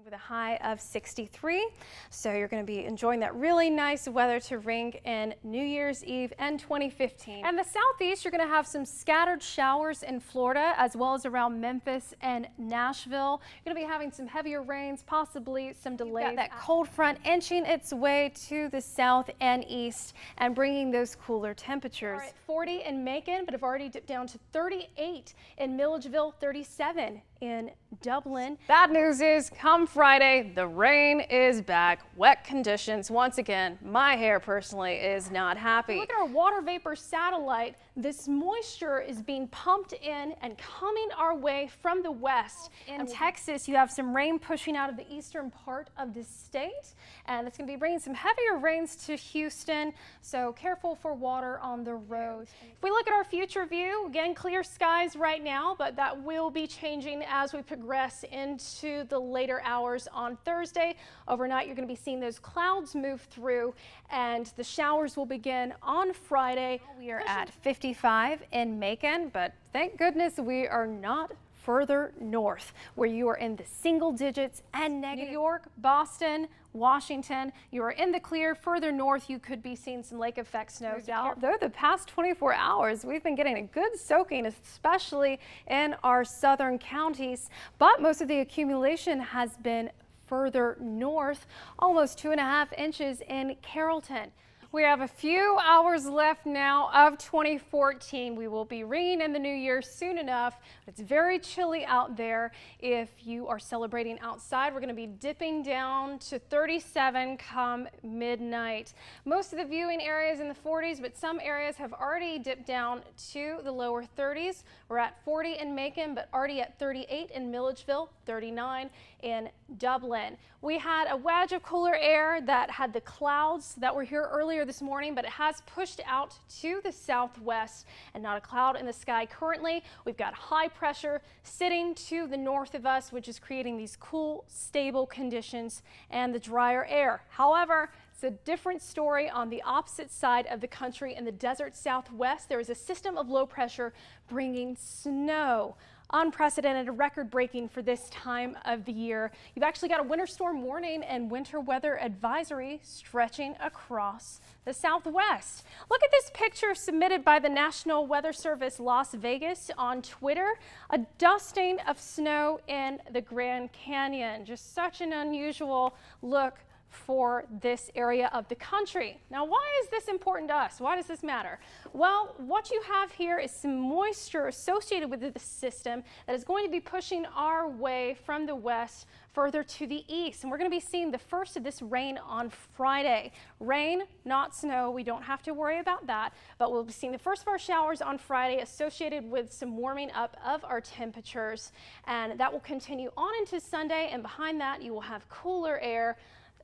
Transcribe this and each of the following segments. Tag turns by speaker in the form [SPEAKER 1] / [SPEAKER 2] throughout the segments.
[SPEAKER 1] with a high of 63. So you're going to be enjoying that really nice weather to ring in New Year's Eve and 2015. And the southeast, you're going to have some scattered showers in Florida as well as around Memphis and Nashville. You're going to be having some heavier rains, possibly some delays. You've got that cold front inching its way to the south and east and bringing those cooler temperatures. We're at 40 in Macon, but have already dipped down to 38 in Milledgeville, 37 in Dublin. Bad news is, come Friday, the rain is back. Wet conditions once again. My hair personally is not happy. Look at our water vapor satellite. This moisture is being pumped in and coming our way from the west. In Texas, you have some rain pushing out of the eastern part of the state, and it's going to be bringing some heavier rains to Houston, so careful for water on the roads. If we look at our future view, again, clear skies right now, but that will be changing as we progress into the later hours on Thursday. Overnight, you're going to be seeing those clouds move through, and the showers will begin on Friday. We are at 55 in Macon, but thank goodness we are not further north where you are in the single digits and negative. New York, Boston, Washington, you are in the clear. Further north, you could be seeing some lake effect snow. Though the past 24 hours, we've been getting a good soaking, especially in our southern counties, but most of the accumulation has been further north, almost 2.5 inches in Carrollton. We have a few hours left now of 2014. We will be ringing in the new year soon enough. It's very chilly out there. If you are celebrating outside, we're going to be dipping down to 37 come midnight. Most of the viewing areas in the 40s, but some areas have already dipped down to the lower 30s. We're at 40 in Macon, but already at 38 in Milledgeville, 39 in Dublin. We had a wedge of cooler air that had the clouds that were here earlier this morning, but it has pushed out to the southwest and not a cloud in the sky currently. We've got high pressure sitting to the north of us, which is creating these cool, stable conditions and the drier air. However, it's a different story on the opposite side of the country in the desert southwest. There is a system of low pressure bringing snow. Unprecedented, record-breaking for this time of the year. You've actually got a winter storm warning and winter weather advisory stretching across the southwest. Look at this picture submitted by the National Weather Service Las Vegas on Twitter. A dusting of snow in the Grand Canyon. Just such an unusual look for this area of the country. Now, why is this important to us? Why does this matter? Well, what you have here is some moisture associated with the system that is going to be pushing our way from the west further to the east. And we're going to be seeing the first of this rain on Friday. Rain, not snow. We don't have to worry about that. But we'll be seeing the first of our showers on Friday associated with some warming up of our temperatures. And that will continue on into Sunday. And behind that, you will have cooler air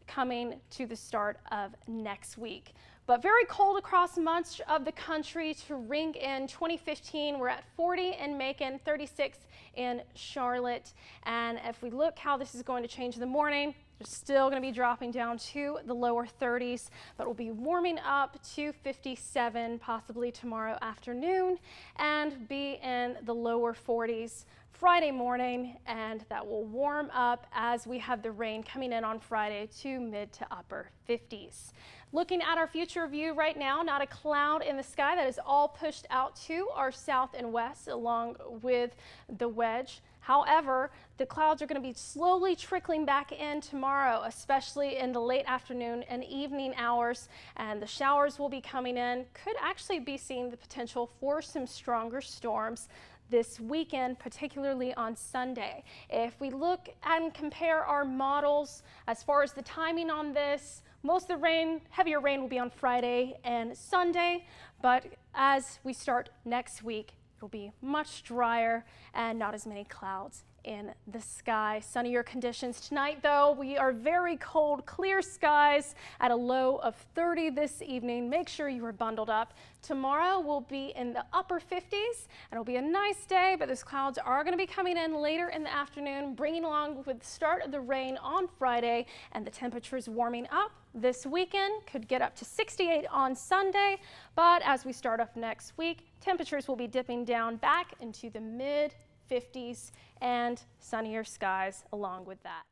[SPEAKER 1] coming to the start of next week. But very cold across much of the country to ring in 2015. We're at 40 in Macon, 36 in Charlotte. And if we look how this is going to change in the morning, we're still going to be dropping down to the lower 30s, but we'll be warming up to 57 possibly tomorrow afternoon and be in the lower 40s Friday morning, and that will warm up as we have the rain coming in on Friday to mid to upper 50s. Looking at our future view right now, not a cloud in the sky. That is all pushed out to our south and west along with the wedge. However, the clouds are going to be slowly trickling back in tomorrow, especially in the late afternoon and evening hours, and the showers will be coming in. Could actually be seeing the potential for some stronger storms this weekend, particularly on Sunday. If we look and compare our models as far as the timing on this, most of the rain, heavier rain will be on Friday and Sunday, but as we start next week, it'll be much drier and not as many clouds in the sky. Sunnier conditions tonight, though. We are very cold, clear skies at a low of 30 this evening. Make sure you are bundled up. Tomorrow will be in the upper 50s, and it'll be a nice day, but those clouds are going to be coming in later in the afternoon, bringing along with the start of the rain on Friday, and the temperatures warming up this weekend. Could get up to 68 on Sunday, but as we start off next week, temperatures will be dipping down back into the mid 50s and sunnier skies along with that.